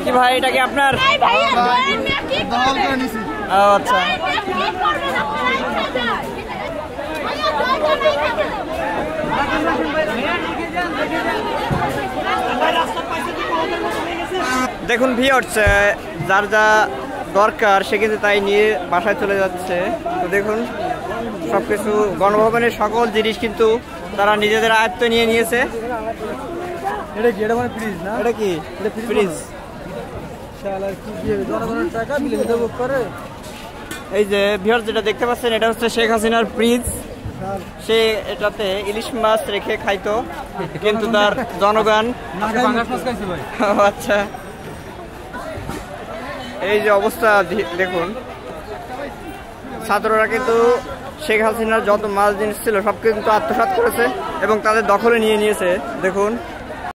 কি ভাই এটা কি আপনার? আচ্ছা দেখুন ভিউয়ার্স, যার যা দরকার সে কিন্তু তাই নিয়ে বাসায় চলে যাচ্ছে। তো দেখুন সবকিছু গণভবনের সকল জিনিস কিন্তু তারা নিজেদের আয়ত্তে নিয়ে নিয়েছে। এটা কি? এটা মানে ফ্রিজ না? এটা কি? এটা ফ্রিজ। শালা কি দিয়ে জনগণের টাকা বিলে দেব করে। এই যে ভিউয়ার্স যেটা দেখতে পাচ্ছেন এটা হচ্ছে শেখ হাসিনার ফ্রিজ। সে এটাতে ইলিশ মাছ রেখে খাইতো, কিন্তু তার জনগণ আচ্ছা এই যে অবস্থা দেখুন, ছাত্ররা কিন্তু শেখ হাসিনার যত মাছ জিনিস ছিল সব কিন্তু আত্মসাৎ করেছে এবং তাদের দখলে নিয়ে নিয়েছে। দেখুন